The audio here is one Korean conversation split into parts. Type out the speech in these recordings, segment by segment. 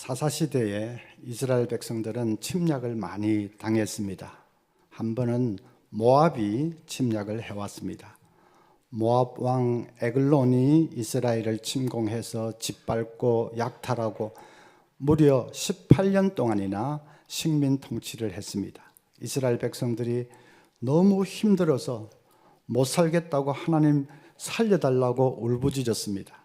사사시대에 이스라엘 백성들은 침략을 많이 당했습니다. 한 번은 모압이 침략을 해왔습니다. 모압 왕 에글론이 이스라엘을 침공해서 짓밟고 약탈하고 무려 18년 동안이나 식민 통치를 했습니다. 이스라엘 백성들이 너무 힘들어서 못 살겠다고 하나님 살려달라고 울부짖었습니다.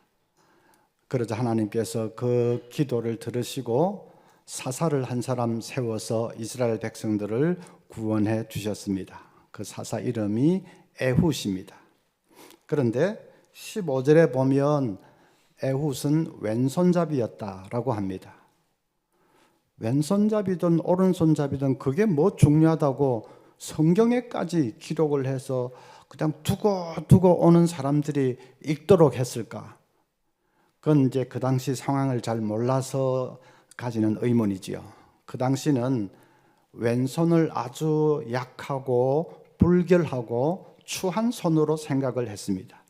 그러자 하나님께서 그 기도를 들으시고 사사를 한 사람 세워서 이스라엘 백성들을 구원해 주셨습니다. 그 사사 이름이 에훗입니다. 그런데 15절에 보면 에훗은 왼손잡이였다라고 합니다. 왼손잡이든 오른손잡이든 그게 뭐 중요하다고 성경에까지 기록을 해서 그냥 두고 오는 사람들이 읽도록 했을까? 그건 이제 그 당시 상황을 잘 몰라서 가지는 의문이지요. 그 당시는 왼손을 아주 약하고 불결하고 추한 손으로 생각을 했습니다.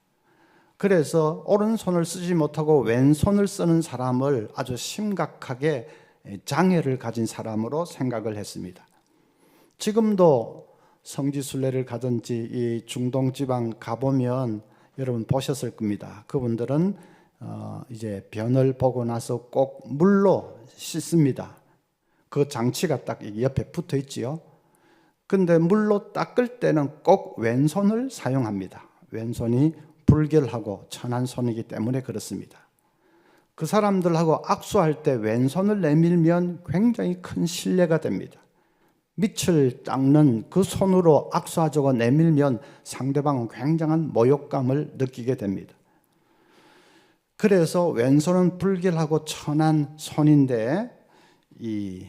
그래서 오른손을 쓰지 못하고 왼손을 쓰는 사람을 아주 심각하게 장애를 가진 사람으로 생각을 했습니다. 지금도 성지순례를 가든지 이 중동 지방 가보면 여러분 보셨을 겁니다. 그분들은 이제 변을 보고 나서 꼭 물로 씻습니다. 그 장치가 딱 옆에 붙어 있지요. 근데 물로 닦을 때는 꼭 왼손을 사용합니다. 왼손이 불결하고 천한 손이기 때문에 그렇습니다. 그 사람들하고 악수할 때 왼손을 내밀면 굉장히 큰 신뢰가 됩니다. 밑을 닦는 그 손으로 악수하자고 내밀면 상대방은 굉장한 모욕감을 느끼게 됩니다. 그래서 왼손은 불결하고 천한 손인데 이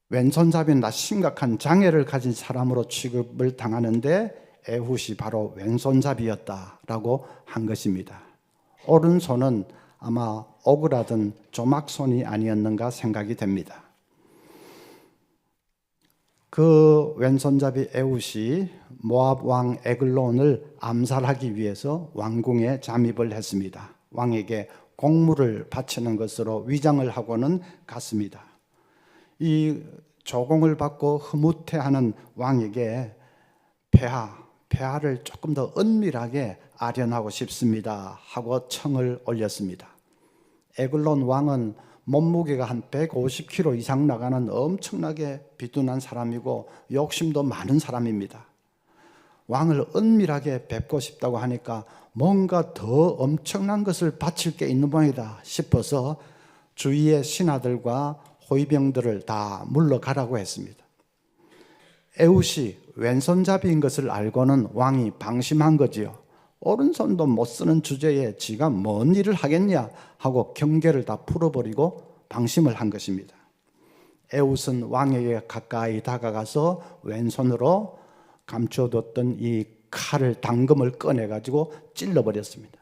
왼손잡이는 다 심각한 장애를 가진 사람으로 취급을 당하는데 에훗이 바로 왼손잡이였다라고 한 것입니다. 오른손은 아마 오그라든 조막손이 아니었는가 생각이 됩니다. 그 왼손잡이 에훗이 모압 왕 에글론을 암살하기 위해서 왕궁에 잠입을 했습니다. 왕에게 공물을 바치는 것으로 위장을 하고는 갔습니다. 이 조공을 받고 흐뭇해하는 왕에게 폐하를 조금 더 은밀하게 아련하고 싶습니다 하고 청을 올렸습니다. 에글론 왕은 몸무게가 한 150kg 이상 나가는 엄청나게 비둔한 사람이고 욕심도 많은 사람입니다. 왕을 은밀하게 뵙고 싶다고 하니까 뭔가 더 엄청난 것을 바칠 게 있는 모양이다 싶어서 주위의 신하들과 호위병들을 다 물러가라고 했습니다. 에훗이 왼손잡이인 것을 알고는 왕이 방심한 거지요. 오른손도 못 쓰는 주제에 지가 뭔 일을 하겠냐 하고 경계를 다 풀어버리고 방심을 한 것입니다. 에훗은 왕에게 가까이 다가가서 왼손으로 감춰뒀던 이 칼을 당금을 꺼내가지고 찔러버렸습니다.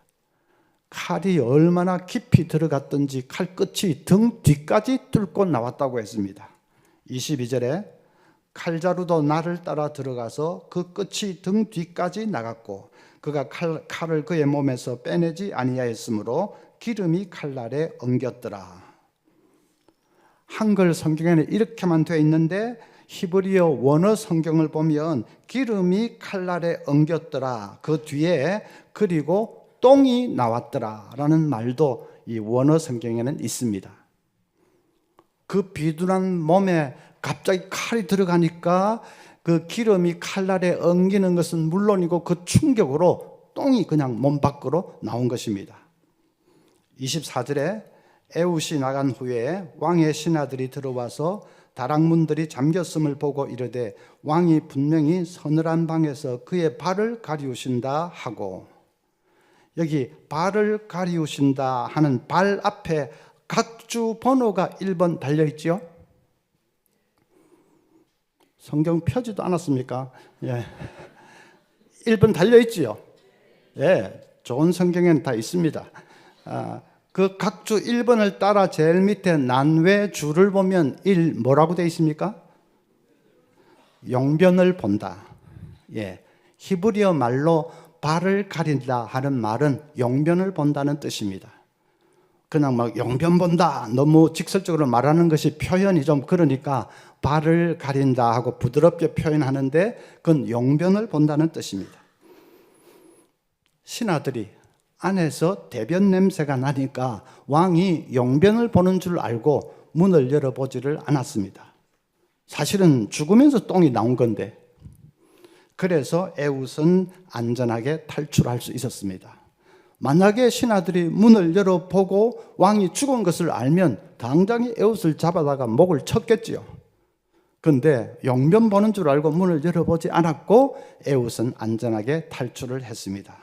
칼이 얼마나 깊이 들어갔던지 칼 끝이 등 뒤까지 뚫고 나왔다고 했습니다. 22절에 칼자루도 나를 따라 들어가서 그 끝이 등 뒤까지 나갔고 그가 칼을 그의 몸에서 빼내지 아니하였으므로 기름이 칼날에 엉겼더라. 한글 성경에는 이렇게만 되어 있는데 히브리어 원어 성경을 보면 기름이 칼날에 엉겼더라. 그 뒤에 그리고 똥이 나왔더라 라는 말도 이 원어 성경에는 있습니다. 그 비둔한 몸에 갑자기 칼이 들어가니까 그 기름이 칼날에 엉기는 것은 물론이고 그 충격으로 똥이 그냥 몸 밖으로 나온 것입니다. 24절에 에훗이 나간 후에 왕의 신하들이 들어와서 다락문들이 잠겼음을 보고 이르되 왕이 분명히 서늘한 방에서 그의 발을 가리우신다 하고, 여기 발을 가리우신다 하는 발 앞에 각주 번호가 1번 달려있죠. 성경 펴지도 않았습니까? 예. 1번 달려있지요. 예, 좋은 성경에는 다 있습니다. 그 각주 1번을 따라 제일 밑에 난외 줄을 보면 1 뭐라고 되어 있습니까? 용변을 본다. 예, 히브리어 말로 발을 가린다 하는 말은 용변을 본다는 뜻입니다. 그냥 막 용변 본다 너무 직설적으로 말하는 것이 표현이 좀 그러니까 발을 가린다 하고 부드럽게 표현하는데 그건 용변을 본다는 뜻입니다. 신하들이 안에서 대변 냄새가 나니까 왕이 용변을 보는 줄 알고 문을 열어보지를 않았습니다. 사실은 죽으면서 똥이 나온 건데, 그래서 에웃은 안전하게 탈출할 수 있었습니다. 만약에 신하들이 문을 열어보고 왕이 죽은 것을 알면 당장에 에웃을 잡아다가 목을 쳤겠지요. 그런데 용변 보는 줄 알고 문을 열어보지 않았고 에웃은 안전하게 탈출을 했습니다.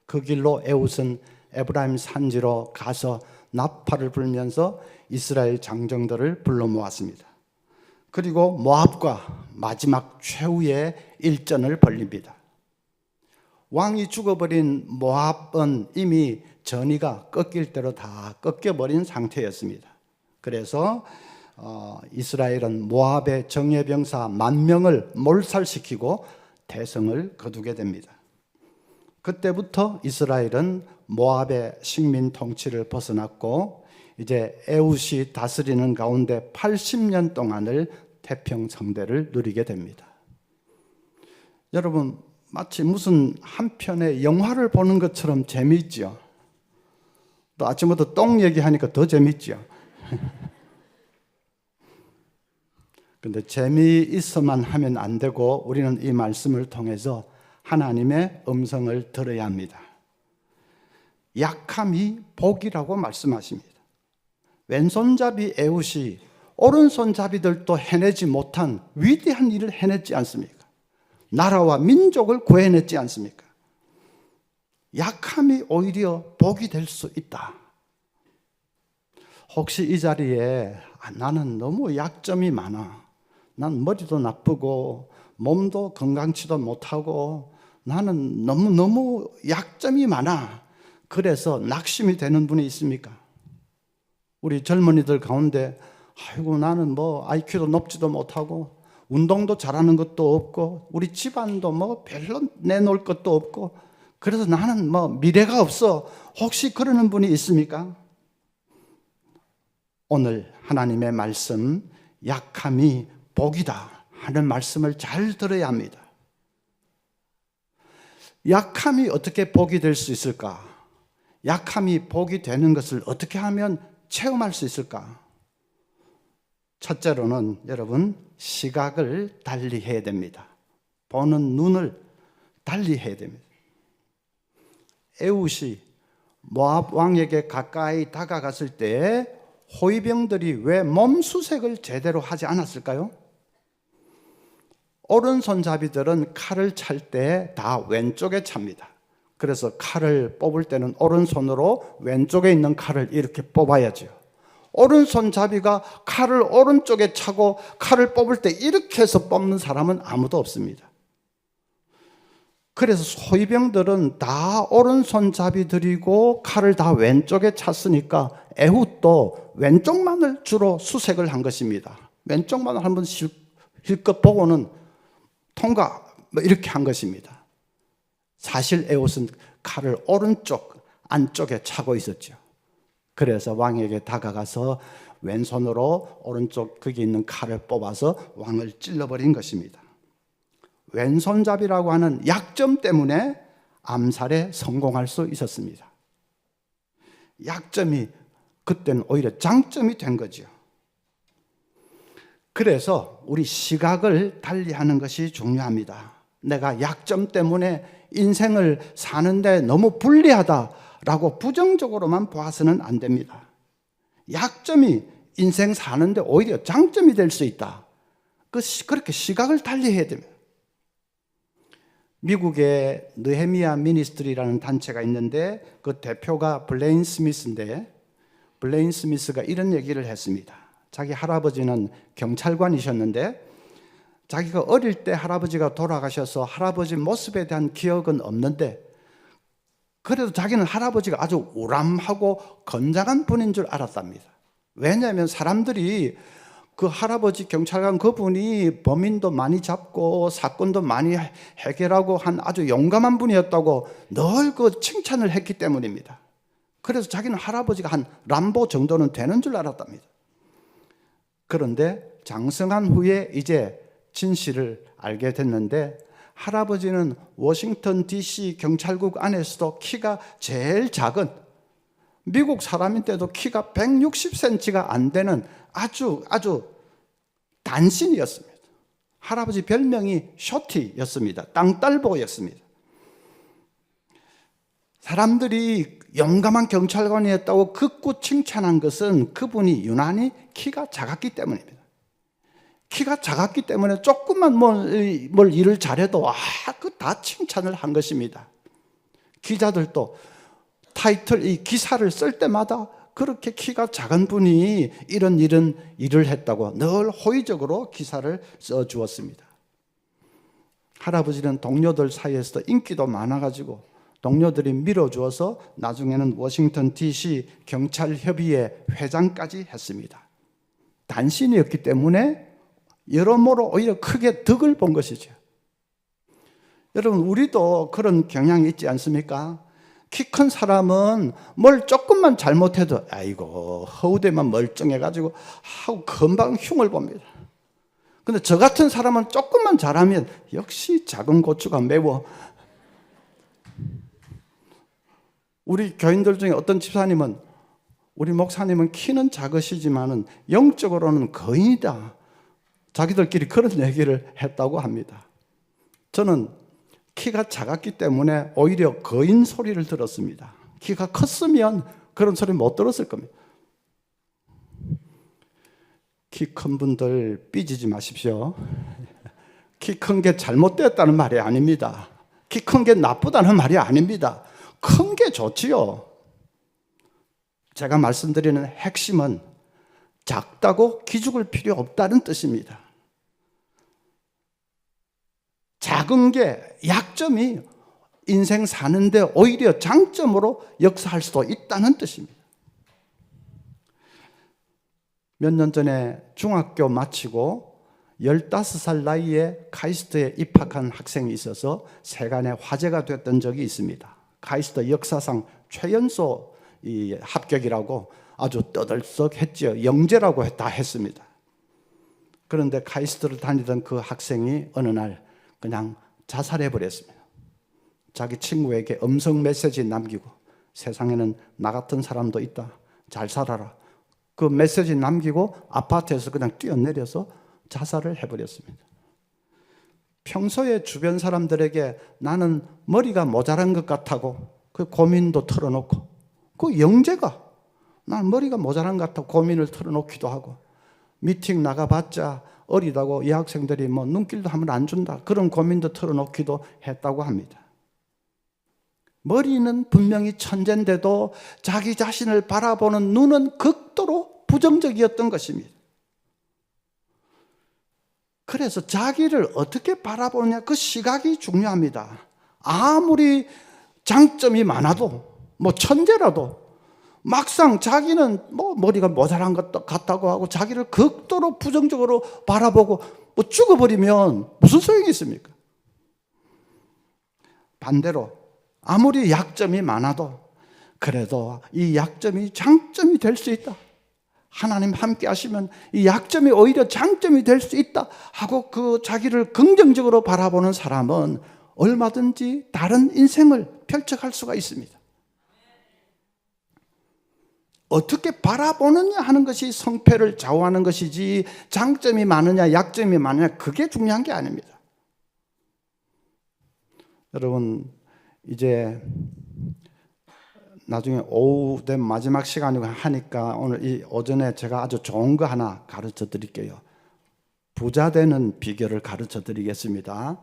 그 길로 에웃은 에브라임 산지로 가서 나팔을 불면서 이스라엘 장정들을 불러 모았습니다. 그리고 모압과 마지막 최후의 일전을 벌립니다. 왕이 죽어버린 모압은 이미 전의가 꺾일 대로 다 꺾여버린 상태였습니다. 그래서 이스라엘은 모압의 정예병사 10,000명을 몰살시키고 대성을 거두게 됩니다. 그때부터 이스라엘은 모압의 식민 통치를 벗어났고 이제 에웃이 다스리는 가운데 80년 동안을 태평성대를 누리게 됩니다. 여러분, 마치 무슨 한 편의 영화를 보는 것처럼 재미있죠. 또 아침부터 똥 얘기하니까 더 재미있죠. 근데 재미있어만 하면 안 되고 우리는 이 말씀을 통해서 하나님의 음성을 들어야 합니다. 약함이 복이라고 말씀하십니다. 왼손잡이 에웃이 오른손잡이들도 해내지 못한 위대한 일을 해냈지 않습니까? 나라와 민족을 구해냈지 않습니까? 약함이 오히려 복이 될 수 있다. 혹시 이 자리에 나는 너무 약점이 많아, 난 머리도 나쁘고 몸도 건강치도 못하고 나는 너무 약점이 많아, 그래서 낙심이 되는 분이 있습니까? 우리 젊은이들 가운데 아이고 나는 뭐 IQ도 높지도 못하고 운동도 잘하는 것도 없고 우리 집안도 뭐 별로 내놓을 것도 없고 그래서 나는 뭐 미래가 없어, 혹시 그러는 분이 있습니까? 오늘 하나님의 말씀, 약함이 복이다 하는 말씀을 잘 들어야 합니다. 약함이 어떻게 복이 될 수 있을까? 약함이 복이 되는 것을 어떻게 하면 체험할 수 있을까? 첫째로는 여러분, 시각을 달리 해야 됩니다. 보는 눈을 달리 해야 됩니다. 에웃이 모압 왕에게 가까이 다가갔을 때 호위병들이 왜 몸수색을 제대로 하지 않았을까요? 오른손잡이들은 칼을 찰 때 다 왼쪽에 찹니다. 그래서 칼을 뽑을 때는 오른손으로 왼쪽에 있는 칼을 이렇게 뽑아야죠. 오른손잡이가 칼을 오른쪽에 차고 칼을 뽑을 때 이렇게 해서 뽑는 사람은 아무도 없습니다. 그래서 소위병들은 다 오른손잡이들이고 칼을 다 왼쪽에 찼으니까 에훗도 왼쪽만을 주로 수색을 한 것입니다. 왼쪽만을 한번 실컷 보고는 통과 이렇게 한 것입니다. 사실 에훗은 칼을 오른쪽 안쪽에 차고 있었죠. 그래서 왕에게 다가가서 왼손으로 오른쪽 거기 있는 칼을 뽑아서 왕을 찔러버린 것입니다. 왼손잡이라고 하는 약점 때문에 암살에 성공할 수 있었습니다. 약점이 그때는 오히려 장점이 된 거죠. 그래서 우리 시각을 달리하는 것이 중요합니다. 내가 약점 때문에 인생을 사는데 너무 불리하다라고 부정적으로만 봐서는 안 됩니다. 약점이 인생 사는데 오히려 장점이 될 수 있다. 그렇게 시각을 달리해야 됩니다. 미국의 느헤미야 미니스트리라는 단체가 있는데 그 대표가 블레인 스미스인데, 블레인 스미스가 이런 얘기를 했습니다. 자기 할아버지는 경찰관이셨는데 자기가 어릴 때 할아버지가 돌아가셔서 할아버지 모습에 대한 기억은 없는데 그래도 자기는 할아버지가 아주 우람하고 건장한 분인 줄 알았답니다. 왜냐하면 사람들이 그 할아버지 경찰관 그분이 범인도 많이 잡고 사건도 많이 해결하고 한 아주 용감한 분이었다고 늘 그 칭찬을 했기 때문입니다. 그래서 자기는 할아버지가 한 람보 정도는 되는 줄 알았답니다. 그런데 장성한 후에 이제 진실을 알게 됐는데, 할아버지는 워싱턴 DC 경찰국 안에서도 키가 제일 작은, 미국 사람인데도 키가 160cm가 안 되는 아주 단신이었습니다. 할아버지 별명이 쇼티였습니다. 땅딸보였습니다. 사람들이 용감한 경찰관이었다고 극구 칭찬한 것은 그분이 유난히 키가 작았기 때문입니다. 키가 작았기 때문에 조금만 뭘 일을 잘해도 그 다 칭찬을 한 것입니다. 기자들도 타이틀, 이 기사를 쓸 때마다 그렇게 키가 작은 분이 이런 일을 했다고 늘 호의적으로 기사를 써주었습니다. 할아버지는 동료들 사이에서도 인기도 많아가지고 동료들이 밀어주어서 나중에는 워싱턴 DC 경찰협의회 회장까지 했습니다. 단신이었기 때문에 여러모로 오히려 크게 덕을 본 것이죠. 여러분, 우리도 그런 경향이 있지 않습니까? 키 큰 사람은 뭘 조금만 잘못해도 아이고 허우대만 멀쩡해가지고 하고 금방 흉을 봅니다. 근데 저 같은 사람은 조금만 잘하면 역시 작은 고추가 매워. 우리 교인들 중에 어떤 집사님은, 우리 목사님은 키는 작으시지만은 영적으로는 거인이다, 자기들끼리 그런 얘기를 했다고 합니다. 저는 키가 작았기 때문에 오히려 거인 소리를 들었습니다. 키가 컸으면 그런 소리 못 들었을 겁니다. 키 큰 분들 삐지지 마십시오. 키 큰 게 잘못됐다는 말이 아닙니다. 키 큰 게 나쁘다는 말이 아닙니다. 큰 게 좋지요. 제가 말씀드리는 핵심은 작다고 기죽을 필요 없다는 뜻입니다. 작은 게, 약점이 인생 사는데 오히려 장점으로 역사할 수도 있다는 뜻입니다. 몇 년 전에 중학교 마치고 15살 나이에 카이스트에 입학한 학생이 있어서 세간에 화제가 됐던 적이 있습니다. 카이스트 역사상 최연소 합격이라고 아주 떠들썩했죠. 영재라고 다 했습니다. 그런데 카이스트를 다니던 그 학생이 어느 날 그냥 자살해버렸습니다. 자기 친구에게 음성 메시지 남기고, 세상에는 나 같은 사람도 있다, 잘 살아라, 그 메시지 남기고 아파트에서 그냥 뛰어내려서 자살을 해버렸습니다. 평소에 주변 사람들에게 나는 머리가 모자란 것 같다고 그 고민도 털어놓고, 그 영재가 난 머리가 모자란 것 같다고 고민을 털어놓기도 하고, 미팅 나가봤자 어리다고 이 학생들이 뭐 눈길도 하면 안 준다, 그런 고민도 털어놓기도 했다고 합니다. 머리는 분명히 천재인데도 자기 자신을 바라보는 눈은 극도로 부정적이었던 것입니다. 그래서 자기를 어떻게 바라보느냐, 그 시각이 중요합니다. 아무리 장점이 많아도, 뭐 천재라도 막상 자기는 뭐 머리가 모자란 것 같다고 하고 자기를 극도로 부정적으로 바라보고 뭐 죽어버리면 무슨 소용이 있습니까? 반대로 아무리 약점이 많아도 그래도 이 약점이 장점이 될 수 있다, 하나님 함께 하시면 이 약점이 오히려 장점이 될 수 있다 하고 그 자기를 긍정적으로 바라보는 사람은 얼마든지 다른 인생을 펼쳐갈 수가 있습니다. 어떻게 바라보느냐 하는 것이 성패를 좌우하는 것이지, 장점이 많으냐 약점이 많으냐 그게 중요한 게 아닙니다. 여러분, 이제 나중에 오후 된 마지막 시간이고 하니까 오늘 이 오전에 제가 아주 좋은 거 하나 가르쳐 드릴게요. 부자 되는 비결을 가르쳐 드리겠습니다.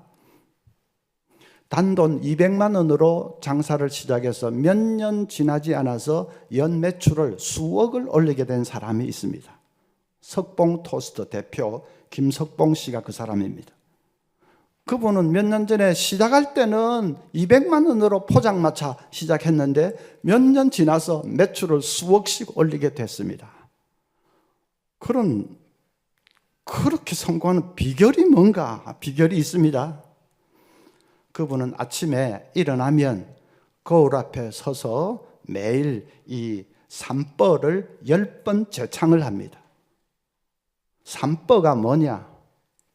단돈 200만 원으로 장사를 시작해서 몇 년 지나지 않아서 연 매출을 수억을 올리게 된 사람이 있습니다. 석봉 토스트 대표 김석봉 씨가 그 사람입니다. 그분은 몇 년 전에 시작할 때는 200만 원으로 포장마차 시작했는데 몇 년 지나서 매출을 수억씩 올리게 됐습니다. 그렇게 성공하는 비결이 뭔가? 비결이 있습니다. 그분은 아침에 일어나면 거울 앞에 서서 매일 이 삼뻐를 10번 재창을 합니다. 삼뻐가 뭐냐?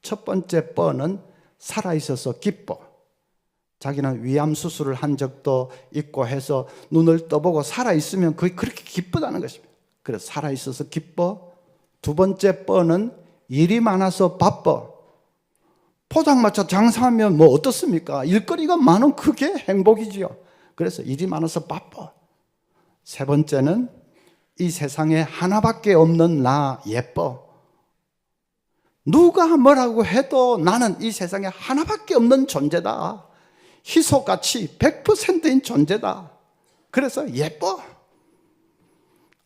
첫 번째 뻐는 살아있어서 기뻐. 자기는 위암 수술을 한 적도 있고 해서 눈을 떠보고 살아있으면 그게 그렇게 기쁘다는 것입니다. 그래서 살아있어서 기뻐. 두 번째 뻐는 일이 많아서 바빠. 포장마차 장사하면 뭐 어떻습니까? 일거리가 많으면 그게 행복이지요. 그래서 일이 많아서 바빠. 세 번째는 이 세상에 하나밖에 없는 나 예뻐. 누가 뭐라고 해도 나는 이 세상에 하나밖에 없는 존재다. 희소같이 100%인 존재다. 그래서 예뻐.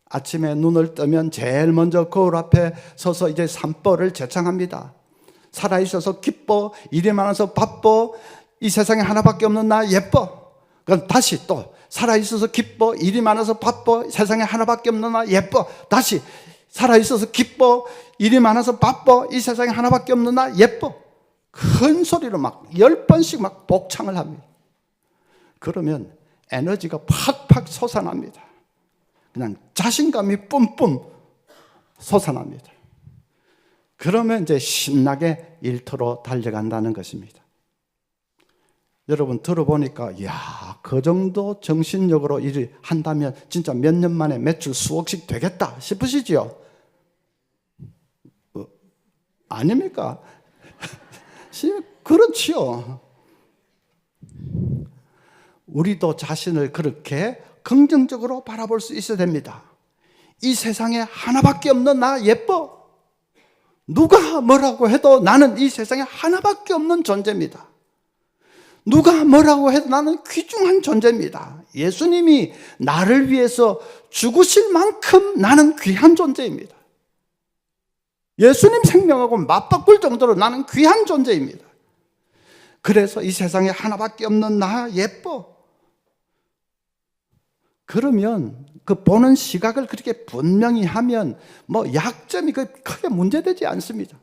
아침에 눈을 뜨면 제일 먼저 거울 앞에 서서 이제 삼뻐를 재창합니다. 살아있어서 기뻐, 일이 많아서 바빠, 이 세상에 하나밖에 없는 나 예뻐. 그럼 다시 또 살아있어서 기뻐, 일이 많아서 바빠, 세상에 하나밖에 없는 나 예뻐. 다시 살아있어서 기뻐, 일이 많아서 바빠, 이 세상에 하나밖에 없는 나 예뻐. 큰 소리로 막 10번씩 막 복창을 합니다. 그러면 에너지가 팍팍 솟아납니다. 그냥 자신감이 뿜뿜 솟아납니다. 그러면 이제 신나게 일터로 달려간다는 것입니다. 여러분 들어보니까 이야, 그 정도 정신력으로 일을 한다면 진짜 몇 년 만에 매출 수억씩 되겠다 싶으시지요? 아닙니까? 그렇지요. 우리도 자신을 그렇게 긍정적으로 바라볼 수 있어야 됩니다. 이 세상에 하나밖에 없는 나 예뻐. 누가 뭐라고 해도 나는 이 세상에 하나밖에 없는 존재입니다. 누가 뭐라고 해도 나는 귀중한 존재입니다. 예수님이 나를 위해서 죽으실 만큼 나는 귀한 존재입니다. 예수님 생명하고 맞바꿀 정도로 나는 귀한 존재입니다. 그래서 이 세상에 하나밖에 없는 나 예뻐. 그러면 그 보는 시각을 그렇게 분명히 하면 뭐 약점이 크게 문제되지 않습니다.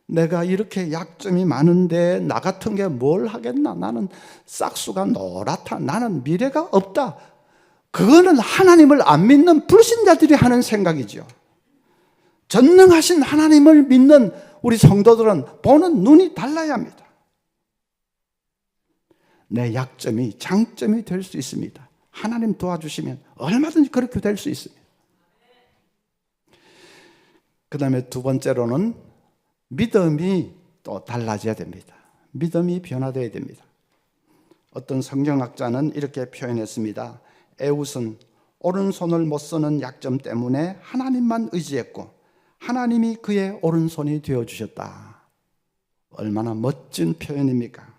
내가 이렇게 약점이 많은데 나 같은 게 뭘 하겠나? 나는 싹수가 노랗다. 나는 미래가 없다. 그거는 하나님을 안 믿는 불신자들이 하는 생각이죠. 전능하신 하나님을 믿는 우리 성도들은 보는 눈이 달라야 합니다. 내 약점이 장점이 될 수 있습니다. 하나님 도와주시면 얼마든지 그렇게 될 수 있습니다. 그 다음에 두 번째로는 믿음이 또 달라져야 됩니다. 믿음이 변화되어야 됩니다. 어떤 성경학자는 이렇게 표현했습니다. 에웃은 오른손을 못 쓰는 약점 때문에 하나님만 의지했고 하나님이 그의 오른손이 되어주셨다. 얼마나 멋진 표현입니까?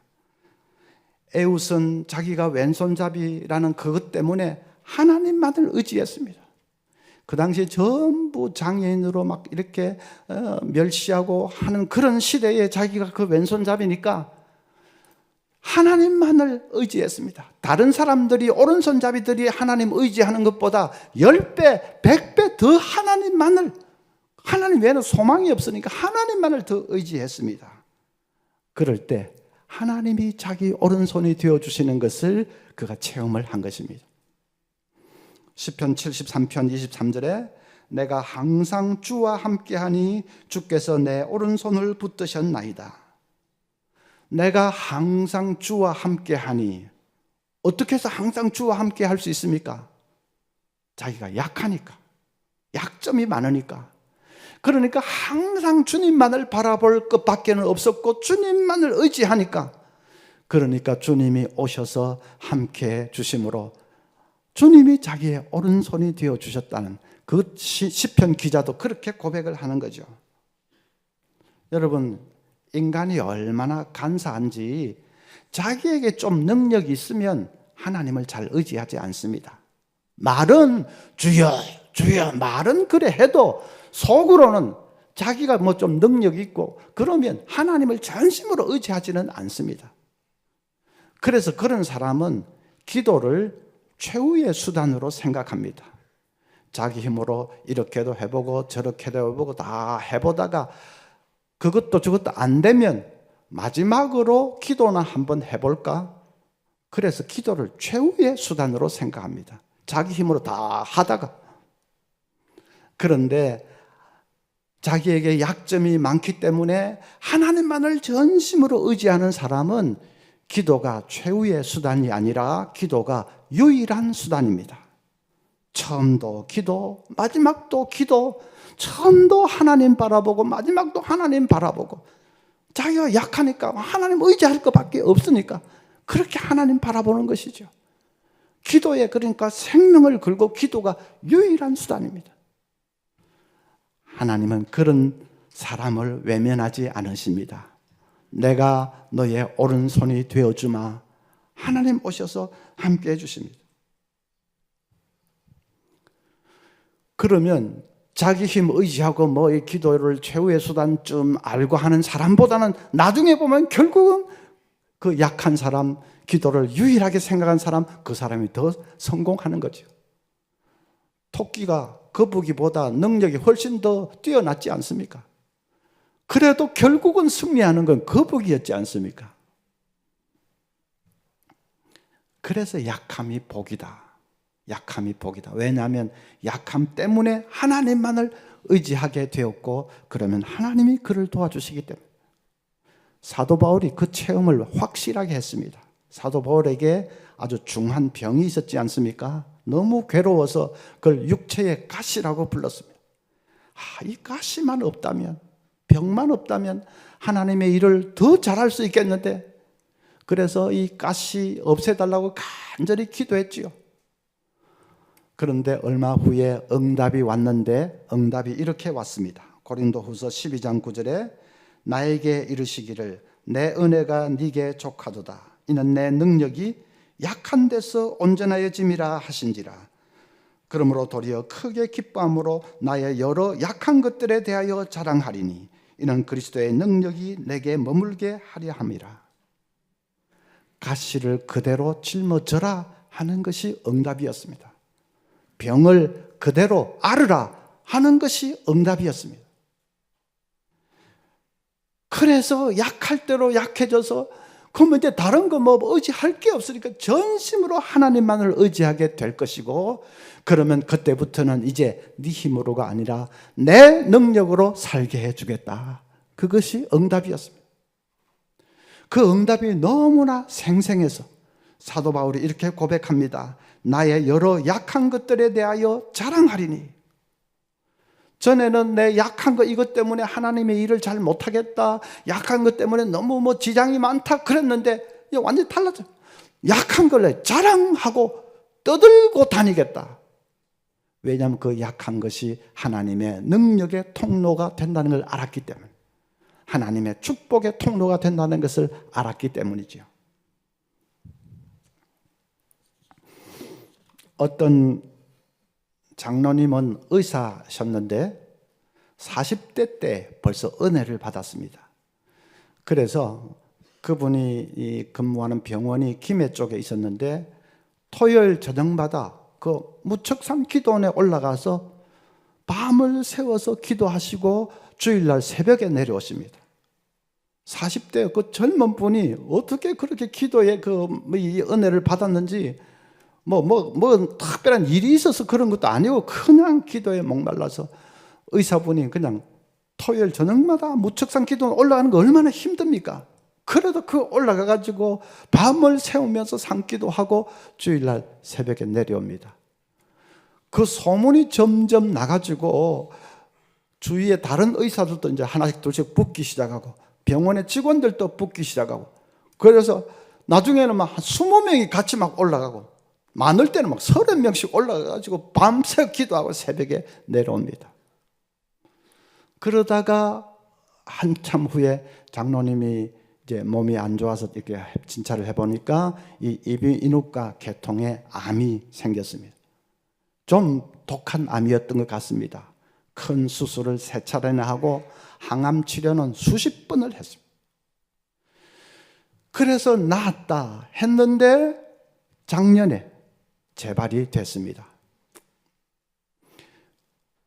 에웃은 자기가 왼손잡이라는 그것 때문에 하나님만을 의지했습니다. 그 당시에 전부 장애인으로 막 이렇게 멸시하고 하는 그런 시대에 자기가 그 왼손잡이니까 하나님만을 의지했습니다. 다른 사람들이 오른손잡이들이 하나님 의지하는 것보다 10배, 100배 더 하나님 외에는 소망이 없으니까 하나님만을 더 의지했습니다. 그럴 때 하나님이 자기 오른손이 되어주시는 것을 그가 체험을 한 것입니다. 시편 73편 23절에 내가 항상 주와 함께하니 주께서 내 오른손을 붙드셨나이다. 내가 항상 주와 함께하니 어떻게 해서 항상 주와 함께 할 수 있습니까? 자기가 약하니까, 약점이 많으니까. 그러니까 항상 주님만을 바라볼 것밖에는 없었고 주님만을 의지하니까, 그러니까 주님이 오셔서 함께 주심으로 주님이 자기의 오른손이 되어주셨다는 그 시편 기자도 그렇게 고백을 하는 거죠. 여러분, 인간이 얼마나 간사한지 자기에게 좀 능력이 있으면 하나님을 잘 의지하지 않습니다. 말은 주여 주여 말은 그래 해도 속으로는 자기가 뭐 좀 능력이 있고 그러면 하나님을 전심으로 의지하지는 않습니다. 그래서 그런 사람은 기도를 최후의 수단으로 생각합니다. 자기 힘으로 이렇게도 해보고 저렇게도 해보고 다 해보다가 그것도 저것도 안 되면 마지막으로 기도나 한번 해볼까? 그래서 기도를 최후의 수단으로 생각합니다. 자기 힘으로 다 하다가. 그런데 자기에게 약점이 많기 때문에 하나님만을 전심으로 의지하는 사람은 기도가 최후의 수단이 아니라 기도가 유일한 수단입니다. 처음도 기도, 마지막도 기도, 처음도 하나님 바라보고 마지막도 하나님 바라보고, 자기가 약하니까 하나님 의지할 것밖에 없으니까 그렇게 하나님 바라보는 것이죠. 기도에 그러니까 생명을 걸고 기도가 유일한 수단입니다. 하나님은 그런 사람을 외면하지 않으십니다. 내가 너의 오른손이 되어주마. 하나님 오셔서 함께 해주십니다. 그러면 자기 힘 의지하고 뭐 이 기도를 최후의 수단쯤 알고 하는 사람보다는 나중에 보면 결국은 그 약한 사람, 기도를 유일하게 생각한 사람, 그 사람이 더 성공하는 거죠. 토끼가 거북이보다 능력이 훨씬 더 뛰어났지 않습니까? 그래도 결국은 승리하는 건 거북이였지 않습니까? 그래서 약함이 복이다. 약함이 복이다. 왜냐하면 약함 때문에 하나님만을 의지하게 되었고, 그러면 하나님이 그를 도와주시기 때문에. 사도 바울이 그 체험을 확실하게 했습니다. 사도 바울에게 아주 중한 병이 있었지 않습니까? 너무 괴로워서 그걸 육체의 가시라고 불렀습니다. 이 가시만 없다면, 병만 없다면 하나님의 일을 더 잘할 수 있겠는데, 그래서 이 가시 없애달라고 간절히 기도했지요. 그런데 얼마 후에 응답이 왔는데, 응답이 이렇게 왔습니다. 고린도후서 12장 9절에 나에게 이르시기를 내 은혜가 네게 족하도다. 이는 내 능력이 약한 데서 온전하여짐이라 하신지라. 그러므로 도리어 크게 기뻐함으로 나의 여러 약한 것들에 대하여 자랑하리니 이는 그리스도의 능력이 내게 머물게 하려 함이라. 가시를 그대로 짊어져라 하는 것이 응답이었습니다. 병을 그대로 앓으라 하는 것이 응답이었습니다. 그래서 약할 대로 약해져서 그러면 이제 다른 거 뭐 의지할 게 없으니까 전심으로 하나님만을 의지하게 될 것이고, 그러면 그때부터는 이제 네 힘으로가 아니라 내 능력으로 살게 해주겠다. 그것이 응답이었습니다. 그 응답이 너무나 생생해서 사도 바울이 이렇게 고백합니다. 나의 여러 약한 것들에 대하여 자랑하리니. 전에는 내 약한 거 이것 때문에 하나님의 일을 잘 못하겠다, 약한 것 때문에 너무 뭐 지장이 많다 그랬는데 이제 완전히 달라져. 약한 걸 자랑하고 떠들고 다니겠다. 왜냐하면 그 약한 것이 하나님의 능력의 통로가 된다는 걸 알았기 때문에, 하나님의 축복의 통로가 된다는 것을 알았기 때문이죠. 어떤 장로님은 의사셨는데 40대 때 벌써 은혜를 받았습니다. 그래서 그분이 근무하는 병원이 김해 쪽에 있었는데 토요일 저녁마다 그 무척산 기도원에 올라가서 밤을 새워서 기도하시고 주일날 새벽에 내려오십니다. 40대 그 젊은 분이 어떻게 그렇게 기도에 이 은혜를 받았는지, 특별한 일이 있어서 그런 것도 아니고 그냥 기도에 목말라서 의사분이 그냥 토요일 저녁마다 무척산 기도원 올라가는 거 얼마나 힘듭니까? 그래도 그 올라가가지고 밤을 새우면서 산기도 하고 주일날 새벽에 내려옵니다. 그 소문이 점점 나가지고 주위에 다른 의사들도 이제 하나씩 둘씩 붙기 시작하고 병원의 직원들도 붙기 시작하고, 그래서 나중에는 막 한 20명이 같이 막 올라가고, 많을 때는 막 30명씩 올라가가지고 밤새 기도하고 새벽에 내려옵니다. 그러다가 한참 후에 장로님이 이제 몸이 안 좋아서 이렇게 진찰을 해보니까 이 이비인후과 계통에 암이 생겼습니다. 좀 독한 암이었던 것 같습니다. 큰 수술을 3차례나 하고 항암 치료는 수십 번을 했습니다. 그래서 나았다 했는데 작년에 재발이 됐습니다.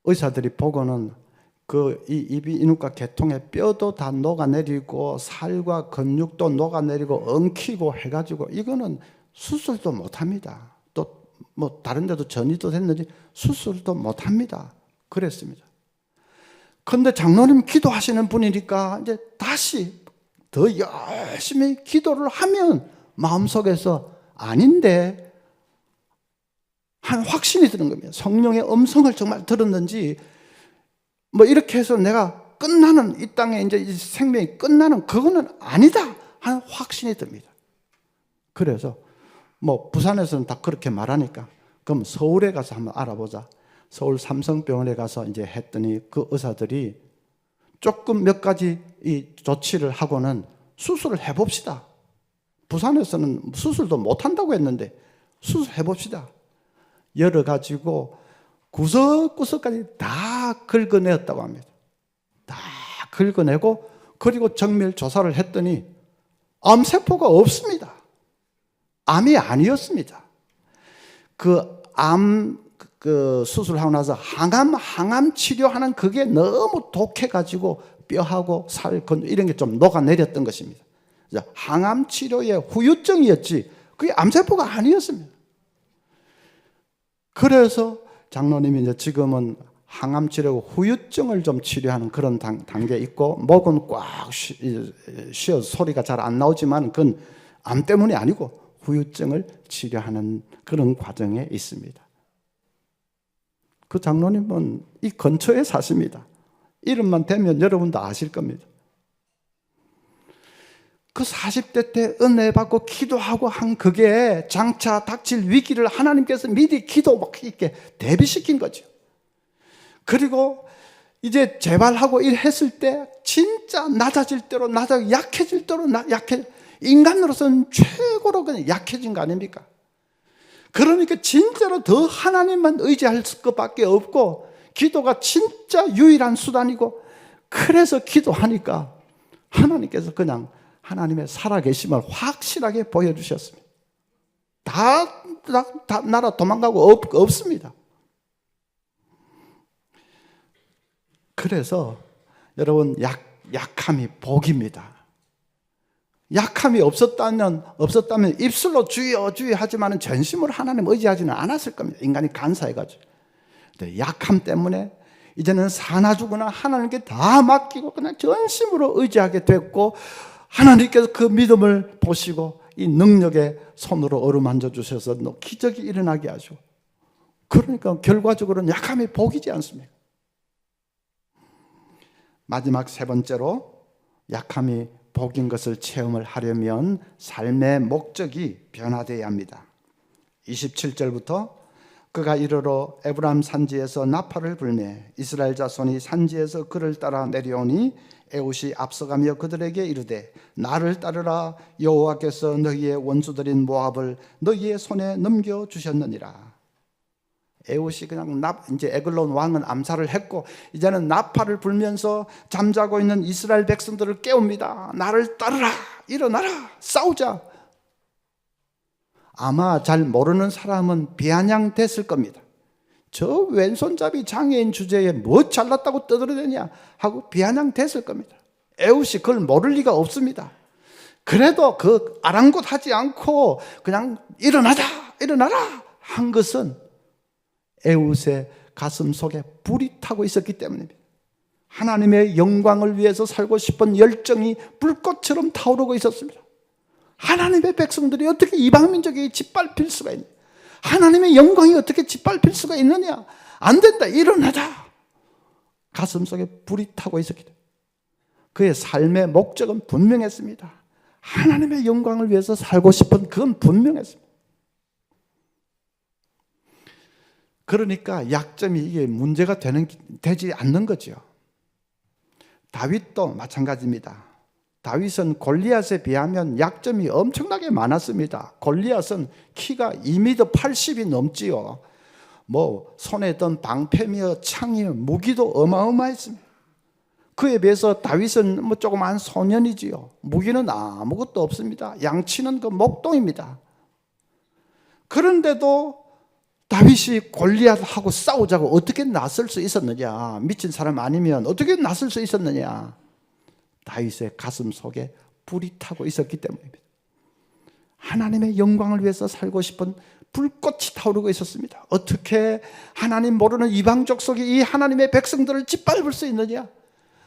의사들이 보고는 이 이비인후과 계통의 뼈도 다 녹아내리고 살과 근육도 녹아내리고 엉키고 해가지고 이거는 수술도 못합니다. 또 뭐 다른 데도 전이도 됐는지 수술도 못합니다. 그랬습니다. 그런데 장로님 기도하시는 분이니까 이제 다시 더 열심히 기도를 하면 마음속에서 아닌데 한 확신이 드는 겁니다. 성령의 음성을 정말 들었는지 뭐 이렇게 해서 내가 끝나는 이 땅에 이제 이 생명이 끝나는 그거는 아니다 하는 확신이 듭니다. 그래서 뭐 부산에서는 다 그렇게 말하니까 그럼 서울에 가서 한번 알아보자. 서울 삼성병원에 가서 이제 했더니 그 의사들이 조금 몇 가지 이 조치를 하고는 수술을 해봅시다. 부산에서는 수술도 못한다고 했는데 수술해 봅시다. 열어 가지고 구석구석까지 다 긁어내었다고 합니다. 다 긁어내고 그리고 정밀 조사를 했더니 암세포가 없습니다. 암이 아니었습니다. 그 수술하고 나서 항암 치료하는 그게 너무 독해가지고 뼈하고 살 이런 게 좀 녹아내렸던 것입니다. 항암 치료의 후유증이었지 그게 암세포가 아니었습니다. 그래서 장로님이 이제 지금은 항암 치료 후유증을 좀 치료하는 그런 단계에 있고 목은 꽉 쉬어서 소리가 잘 안 나오지만 그건 암 때문이 아니고 후유증을 치료하는 그런 과정에 있습니다. 그 장로님은 이 근처에 사십니다. 이름만 대면 여러분도 아실 겁니다. 그 40대 때 은혜 받고 기도하고 한 그게 장차 닥칠 위기를 하나님께서 미리 기도 막 이렇게 대비시킨 거죠. 그리고 이제 재발하고 일했을 때 진짜 낮아질 대로 약해질 대로 인간으로서는 최고로 그냥 약해진 거 아닙니까? 그러니까 진짜로 더 하나님만 의지할 것밖에 없고 기도가 진짜 유일한 수단이고 그래서 기도하니까 하나님께서 그냥 하나님의 살아계심을 확실하게 보여주셨습니다. 다 나라 도망가고 없습니다. 그래서 여러분 약함이 복입니다. 약함이 없었다면 입술로 주여 주여 하지만 전심으로 하나님 의지하지는 않았을 겁니다. 인간이 간사해가지고. 약함 때문에 이제는 사나 죽으나 하나님께 다 맡기고 그냥 전심으로 의지하게 됐고 하나님께서 그 믿음을 보시고 이 능력의 손으로 어루만져 주셔서 기적이 일어나게 하죠. 그러니까 결과적으로는 약함이 복이지 않습니까? 마지막 세 번째로 약함이 복인 것을 체험을 하려면 삶의 목적이 변화되어야 합니다. 27절부터 그가 이르러 에브람 산지에서 나팔을 불매 이스라엘 자손이 산지에서 그를 따라 내려오니 에웃이 앞서가며 그들에게 이르되 나를 따르라 여호와께서 너희의 원수들인 모압을 너희의 손에 넘겨주셨느니라. 에웃이 그냥 이제 에글론 왕은 암살을 했고 이제는 나팔을 불면서 잠자고 있는 이스라엘 백성들을 깨웁니다. 나를 따르라 일어나라 싸우자. 아마 잘 모르는 사람은 비아냥됐을 겁니다. 저 왼손잡이 장애인 주제에 뭐 잘났다고 떠들어대냐 하고 비아냥됐을 겁니다. 에웃이 그걸 모를 리가 없습니다. 그래도 그 아랑곳하지 않고 그냥 일어나자 일어나라 한 것은 에웃의 가슴 속에 불이 타고 있었기 때문입니다. 하나님의 영광을 위해서 살고 싶은 열정이 불꽃처럼 타오르고 있었습니다. 하나님의 백성들이 어떻게 이방민족에게 짓밟힐 수가 있냐? 하나님의 영광이 어떻게 짓밟힐 수가 있느냐? 안 된다, 일어나자. 가슴 속에 불이 타고 있었기 때문에 그의 삶의 목적은 분명했습니다. 하나님의 영광을 위해서 살고 싶은 그건 분명했습니다. 그러니까 약점이 이게 문제가 되지 않는 거죠. 다윗도 마찬가지입니다. 다윗은 골리앗에 비하면 약점이 엄청나게 많았습니다. 골리앗은 키가 2m 80이 넘지요. 뭐 손에 든 방패며 창이며 무기도 어마어마했습니다. 그에 비해서 다윗은 뭐 조그만 소년이지요. 무기는 아무것도 없습니다. 양치는 그 목동입니다. 그런데도 다윗이 골리앗하고 싸우자고 어떻게 나설 수 있었느냐? 미친 사람 아니면 어떻게 나설 수 있었느냐? 다윗의 가슴 속에 불이 타고 있었기 때문입니다. 하나님의 영광을 위해서 살고 싶은 불꽃이 타오르고 있었습니다. 어떻게 하나님 모르는 이방족 속에 이 하나님의 백성들을 짓밟을 수 있느냐?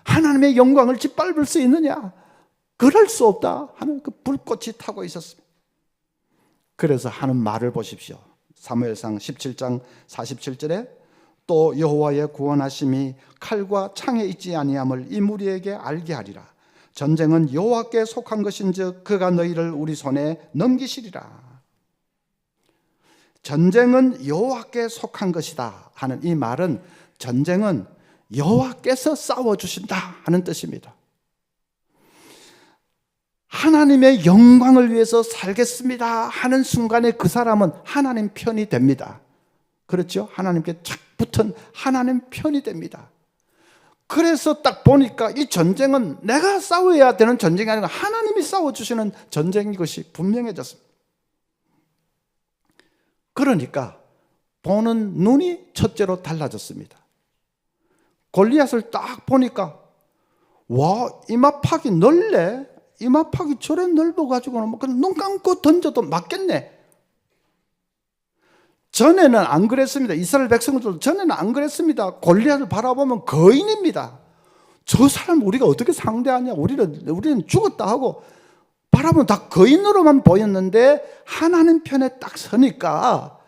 하나님의 영광을 짓밟을 수 있느냐? 그럴 수 없다 하는 그 불꽃이 타고 있었습니다. 그래서 하는 말을 보십시오. 사무엘상 17장 47절에 또 여호와의 구원하심이 칼과 창에 있지 아니함을 이 무리에게 알게 하리라. 전쟁은 여호와께 속한 것인즉 그가 너희를 우리 손에 넘기시리라. 전쟁은 여호와께 속한 것이다 하는 이 말은 전쟁은 여호와께서 싸워주신다 하는 뜻입니다. 하나님의 영광을 위해서 살겠습니다 하는 순간에 그 사람은 하나님 편이 됩니다. 그렇죠? 하나님께 착 붙은 하나님 편이 됩니다. 그래서 딱 보니까 이 전쟁은 내가 싸워야 되는 전쟁이 아니고 하나님이 싸워주시는 전쟁인 것이 분명해졌습니다. 그러니까 보는 눈이 첫째로 달라졌습니다. 골리앗을 딱 보니까 와, 이마팍이 넓네. 이마팍이 저래 넓어가지고는 뭐 그냥 눈 감고 던져도 맞겠네. 전에는 안 그랬습니다. 이스라엘 백성들도 전에는 안 그랬습니다. 골리앗을 바라보면 거인입니다. 저 사람 우리가 어떻게 상대하냐? 우리는 죽었다 하고 바라보면 다 거인으로만 보였는데 하나님 편에 딱 서니까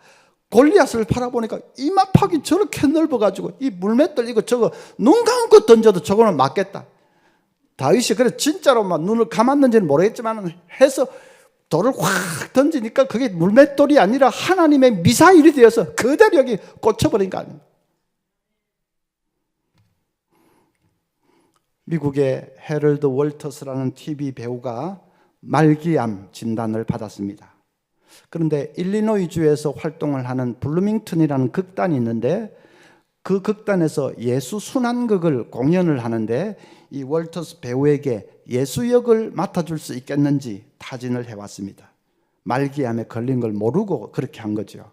골리앗을 바라보니까 이마팍이 저렇게 넓어가지고 이 물맷돌 이거 저거 눈 감고 던져도 저거는 맞겠다. 다윗이 그래 진짜로 막 눈을 감았는지는 모르겠지만 해서 돌을 확 던지니까 그게 물맷돌이 아니라 하나님의 미사일이 되어서 그대로 여기 꽂혀버린 거 아닙니까? 미국의 해럴드 월터스라는 TV 배우가 말기암 진단을 받았습니다. 그런데 일리노이주에서 활동을 하는 블루밍턴이라는 극단이 있는데 그 극단에서 예수 순환극을 공연을 하는데 이 월터스 배우에게 예수 역을 맡아줄 수 있겠는지 타진을 해왔습니다. 말기암에 걸린 걸 모르고 그렇게 한 거죠.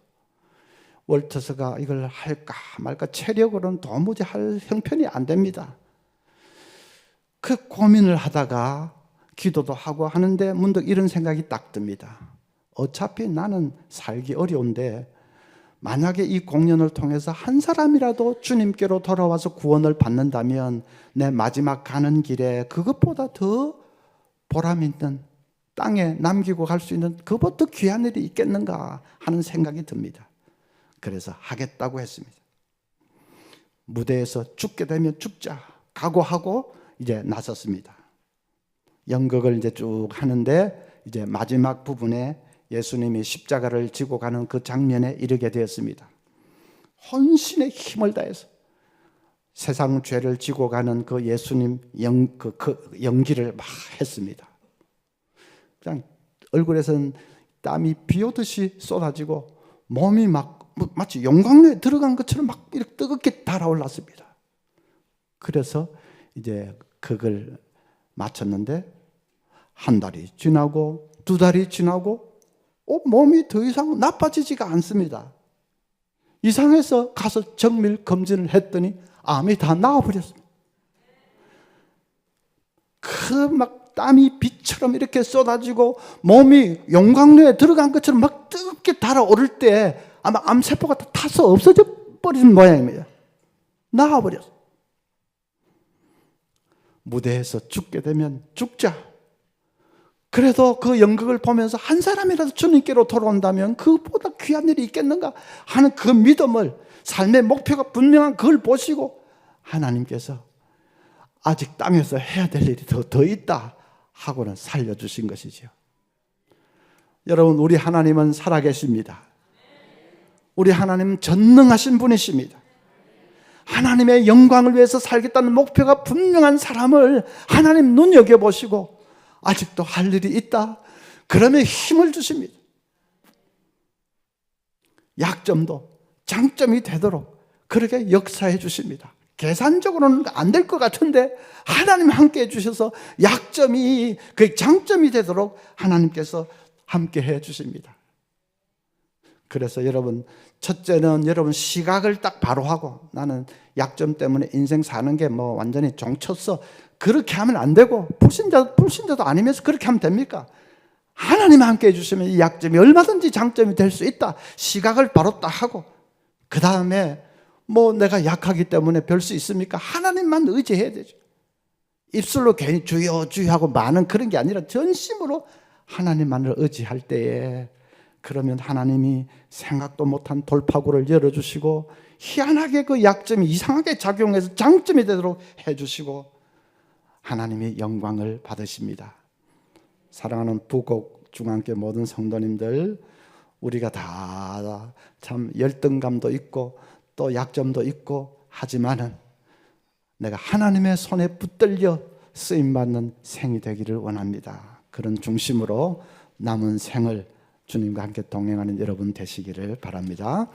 월터스가 이걸 할까 말까 체력으로는 도무지 할 형편이 안 됩니다. 그 고민을 하다가 기도도 하고 하는데 문득 이런 생각이 딱 듭니다. 어차피 나는 살기 어려운데 만약에 이 공연을 통해서 한 사람이라도 주님께로 돌아와서 구원을 받는다면 내 마지막 가는 길에 그것보다 더 보람 있는 땅에 남기고 갈 수 있는 그것보다 더 귀한 일이 있겠는가 하는 생각이 듭니다. 그래서 하겠다고 했습니다. 무대에서 죽게 되면 죽자 각오하고 이제 나섰습니다. 연극을 이제 쭉 하는데 이제 마지막 부분에 예수님이 십자가를 지고 가는 그 장면에 이르게 되었습니다. 혼신의 힘을 다해서 세상 죄를 지고 가는 그 예수님 그 연기를 막 했습니다. 그냥 얼굴에서는 땀이 비 오듯이 쏟아지고 몸이 막 마치 용광로에 들어간 것처럼 막 이렇게 뜨겁게 달아올랐습니다. 그래서 이제 그걸 마쳤는데 한 달이 지나고 두 달이 지나고 몸이 더 이상 나빠지지가 않습니다. 이상해서 가서 정밀 검진을 했더니 암이 다 나와버렸습니다. 그 막 땀이 비처럼 이렇게 쏟아지고 몸이 용광로에 들어간 것처럼 막 뜨겁게 달아오를 때 아마 암세포가 다 타서 없어져 버리는 모양입니다. 나와버렸어요. 무대에서 죽게 되면 죽자. 그래도 그 연극을 보면서 한 사람이라도 주님께로 돌아온다면 그보다 귀한 일이 있겠는가 하는 그 믿음을, 삶의 목표가 분명한 그걸 보시고 하나님께서 아직 땅에서 해야 될 일이 더 있다 하고는 살려주신 것이죠. 여러분, 우리 하나님은 살아계십니다. 우리 하나님은 전능하신 분이십니다. 하나님의 영광을 위해서 살겠다는 목표가 분명한 사람을 하나님 눈여겨보시고 아직도 할 일이 있다? 그러면 힘을 주십니다. 약점도 장점이 되도록 그렇게 역사해 주십니다. 계산적으로는 안 될 것 같은데 하나님 함께 해주셔서 약점이 그 장점이 되도록 하나님께서 함께 해 주십니다. 그래서 여러분, 첫째는 여러분 시각을 딱 바로 하고, 나는 약점 때문에 인생 사는 게 뭐 완전히 종쳤어, 그렇게 하면 안 되고, 불신자도 아니면서 그렇게 하면 됩니까? 하나님 함께 해주시면 이 약점이 얼마든지 장점이 될 수 있다. 시각을 바로 딱 하고, 그 다음에 뭐 내가 약하기 때문에 별 수 있습니까? 하나님만 의지해야 되죠. 입술로 괜히 주여 주여 하고 많은 그런 게 아니라 전심으로 하나님만을 의지할 때에, 그러면 하나님이 생각도 못한 돌파구를 열어주시고 희한하게 그 약점이 이상하게 작용해서 장점이 되도록 해주시고 하나님이 영광을 받으십니다. 사랑하는 부곡 중앙교회 모든 성도님들, 우리가 다 참 열등감도 있고 또 약점도 있고 하지만은 내가 하나님의 손에 붙들려 쓰임받는 생이 되기를 원합니다. 그런 중심으로 남은 생을 주님과 함께 동행하는 여러분 되시기를 바랍니다.